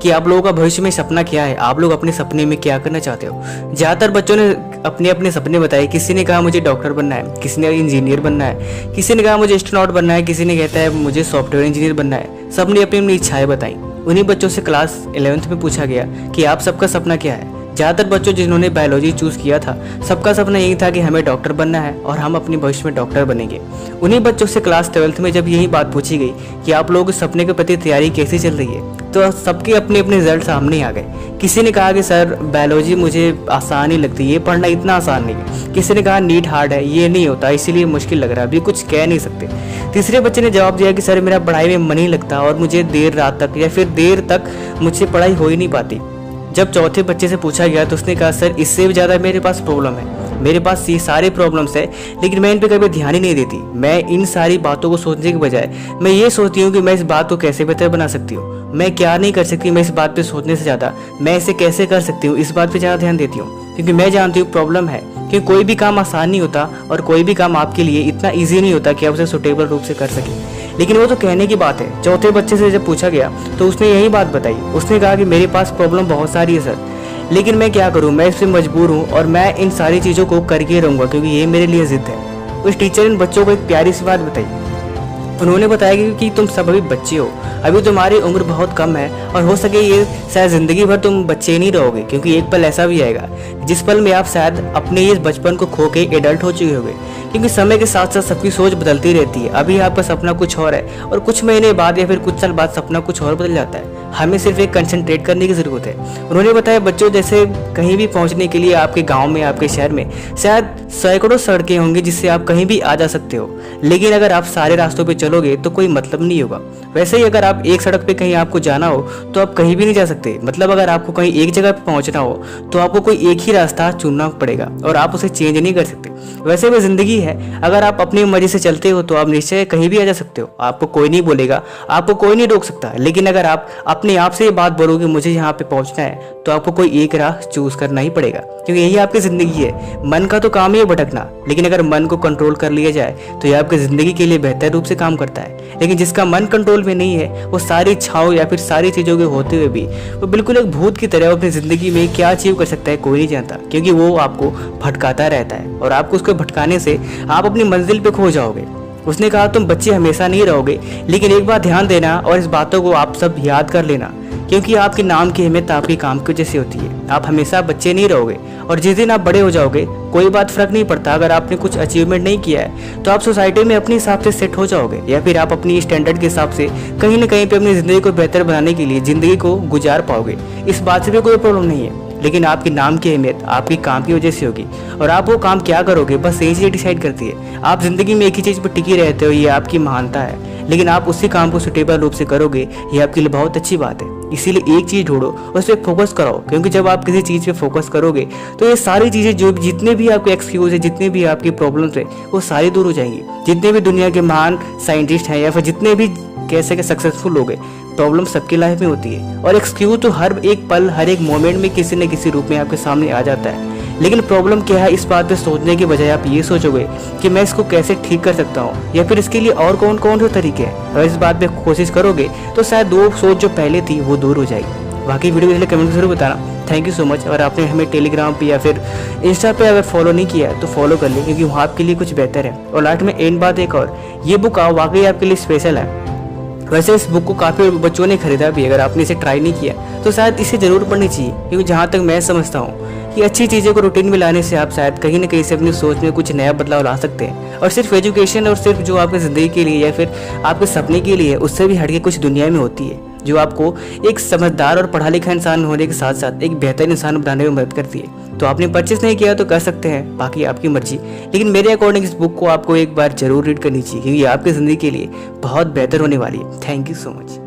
कि आप लोगों का भविष्य में सपना क्या है, आप लोग अपने सपने में क्या करना चाहते हो। ज़्यादातर बच्चों ने अपने अपने सपने बताए। किसी ने कहा मुझे डॉक्टर बनना है, किसी ने इंजीनियर बनना है, किसी ने कहा मुझे एस्ट्रोनॉट बनना है, किसी ने कहता है मुझे सॉफ्टवेयर इंजीनियर बनना है। सबने अपनी अपनी इच्छाएं बताई। उन्हीं बच्चों से क्लास 11th में पूछा गया कि आप सबका सपना क्या है। ज़्यादातर बच्चों जिन्होंने बायोलॉजी चूज़ किया था, सबका सपना यही था कि हमें डॉक्टर बनना है और हम अपने भविष्य में डॉक्टर बनेंगे। उन्हीं बच्चों से क्लास 12th में जब यही बात पूछी गई कि आप लोगों के सपने के प्रति तैयारी कैसी चल रही है, तो सबके अपने अपने रिजल्ट सामने आ गए। किसी ने कहा कि सर बायोलॉजी मुझे आसान ही लगती है, ये पढ़ना इतना आसान नहीं है। किसी ने कहा नीट हार्ड है, ये नहीं होता इसीलिए मुश्किल लग रहा है, अभी कुछ कह नहीं सकते। तीसरे बच्चे ने जवाब दिया कि सर मेरा पढ़ाई में मन नहीं लगता और मुझे देर रात तक या फिर देर तक मुझसे पढ़ाई हो ही नहीं पाती। जब चौथे बच्चे से पूछा गया तो उसने कहा सर इससे भी ज़्यादा मेरे पास प्रॉब्लम है, मेरे पास ये सारे प्रॉब्लम्स है लेकिन मैं इन पे कभी ध्यान ही नहीं देती। मैं इन सारी बातों को सोचने के बजाय मैं ये सोचती हूँ कि मैं इस बात को कैसे बेहतर बना सकती हूँ, मैं क्या नहीं कर सकती। मैं इस बात पे सोचने से ज़्यादा मैं इसे कैसे कर सकती हूँ, इस बात पे ज़्यादा ध्यान देती हूँ, क्योंकि मैं जानती हूँ प्रॉब्लम है कि कोई भी काम आसान नहीं होता और कोई भी काम आपके लिए इतना ईजी नहीं होता कि आप उसे सुटेबल रूप से कर सकें। लेकिन वो तो कहने की बात है। चौथे बच्चे से जब पूछा गया तो उसने यही बात बताई। उसने कहा कि मेरे पास प्रॉब्लम बहुत सारी है सर, लेकिन मैं क्या करूं, मैं इससे मजबूर हूं और मैं इन सारी चीज़ों को करके रहूंगा क्योंकि ये मेरे लिए जिद है। उस टीचर ने बच्चों को एक प्यारी सी बात बताई। उन्होंने बताया कि तुम सब अभी बच्चे हो, अभी तुम्हारी उम्र बहुत कम है और हो सके ये शायद ज़िंदगी भर तुम बच्चे ही नहीं रहोगे, क्योंकि एक पल ऐसा भी आएगा जिस पल में आप शायद अपने इस बचपन को खो के एडल्ट हो चुके होंगे। क्योंकि समय के साथ साथ सबकी सोच बदलती रहती है। अभी आपका सपना कुछ और है और कुछ महीने बाद या फिर कुछ साल बाद सपना कुछ और बदल जाता है। हमें सिर्फ एक कंसंट्रेट करने की ज़रूरत है। उन्होंने बताया बच्चों जैसे कहीं भी पहुंचने के लिए आपके गांव में, आपके शहर में शायद सैकड़ों सड़कें होंगी जिससे आप कहीं भी आ जा सकते हो, लेकिन अगर आप सारे रास्तों पे चलोगे तो कोई मतलब नहीं होगा। वैसे ही अगर आप एक सड़क पे कहीं आपको जाना हो तो आप कहीं भी नहीं जा सकते। मतलब अगर आपको कहीं एक जगह पे पहुंचना हो तो आपको कोई एक ही रास्ता चुनना पड़ेगा और आप उसे चेंज नहीं कर सकते। वैसे में ज़िंदगी है, अगर आप अपनी मर्जी से चलते हो तो आप निश्चय कहीं भी आ जा सकते हो, आपको कोई नहीं बोलेगा, आपको कोई नहीं रोक सकता। लेकिन अगर आप अपने आप से ये बात बोलोगे मुझे यहाँ पे पहुँचना है, तो आपको कोई एक राह चूज करना ही पड़ेगा, क्योंकि यही आपकी ज़िंदगी है। मन का तो काम ही है भटकना, लेकिन अगर मन को कंट्रोल कर लिया जाए तो ये आपकी ज़िंदगी के लिए बेहतर रूप से काम करता है। लेकिन जिसका मन कंट्रोल में नहीं है, वो सारी इच्छाओं या फिर सारी चीज़ों के होते हुए भी वो बिल्कुल एक भूत की तरह अपनी ज़िंदगी में क्या अचीव कर सकता है कोई नहीं जानता, क्योंकि वो आपको भटकाता रहता है और आपको उसको भटकाने से आप अपनी मंजिल पे खो जाओगे। उसने कहा तुम बच्चे हमेशा नहीं रहोगे, लेकिन एक बार ध्यान देना और इस बातों को आप सब याद कर लेना, क्योंकि आपके नाम की अहमियत आपके काम की वजह से होती है। आप हमेशा बच्चे नहीं रहोगे और जिस दिन आप बड़े हो जाओगे कोई बात फर्क नहीं पड़ता। अगर आपने कुछ अचीवमेंट नहीं किया है तो आप सोसाइटी में अपने हिसाब से सेट हो जाओगे, या फिर आप अपनी स्टैंडर्ड के हिसाब से कहीं ना कहीं पे अपनी ज़िंदगी को बेहतर बनाने के लिए ज़िंदगी को गुजार पाओगे। इस बात से भी कोई प्रॉब्लम नहीं है, लेकिन आपके नाम की अहमियत आपके काम की वजह से होगी और आप वो काम क्या करोगे बस यही चीज़ डिसाइड करती है। आप ज़िंदगी में एक ही चीज़ पर टिके रहते हो, ये आपकी महानता है, लेकिन आप उसी काम को सुटेबल रूप से करोगे, ये आपके लिए बहुत अच्छी बात है। इसीलिए एक चीज़ ढूंढो, उस पर फोकस करो, क्योंकि जब आप किसी चीज़ पे फोकस करोगे तो ये सारी चीज़ें जो जितने भी आपके एक्सक्यूज है, जितने भी आपकी प्रॉब्लम्स है, वो सारी दूर हो जाएंगी। जितने भी दुनिया के महान साइंटिस्ट हैं या फिर जितने भी कैसे के सक्सेसफुल हो गए, प्रॉब्लम सबकी लाइफ में होती है और एक्सक्यूज तो हर एक पल, हर एक मोमेंट में किसी न किसी रूप में आपके सामने आ जाता है। लेकिन प्रॉब्लम क्या है, इस बात पे सोचने के बजाय आप ये सोचोगे कि मैं इसको कैसे ठीक कर सकता हूँ या फिर इसके लिए और कौन कौन से तरीके हैं। अगर इस बात पे कोशिश करोगे तो शायद वो सोच जो पहले थी वो दूर हो जाएगी। बाकी वीडियो के लिए कमेंट जरूर बताना। Thank you so much. अगर आपने हमें टेलीग्राम पे या फिर इंस्टा पे अगर फॉलो नहीं किया है तो फॉलो कर ले, क्योंकि वहाँ आपके लिए कुछ बेहतर है। और लास्ट में एंड बात एक और, ये बुक वाकई आपके लिए स्पेशल है। वैसे इस बुक को काफ़ी बच्चों ने खरीदा भी, अगर आपने इसे ट्राई नहीं किया तो शायद इसे ज़रूर पढ़नी चाहिए, क्योंकि जहाँ तक मैं समझता हूँ कि अच्छी चीज़ों को रूटीन में लाने से आप शायद कहीं ना कहीं से अपनी सोच में कुछ नया बदलाव ला सकते हैं। और सिर्फ एजुकेशन और सिर्फ जो आपकी ज़िंदगी के लिए या फिर आपके सपने के लिए, उससे भी हटके कुछ दुनिया में होती है जो आपको एक समझदार और पढ़ा लिखा इंसान होने के साथ साथ एक बेहतर इंसान बनाने में मदद करती है। तो आपने परचेस नहीं किया तो कर सकते हैं, बाकी आपकी मर्जी। लेकिन मेरे अकॉर्डिंग इस बुक को आपको एक बार जरूर रीड करनी चाहिए, क्योंकि आपकी ज़िंदगी के लिए बहुत बेहतर होने वाली है। Thank you so much.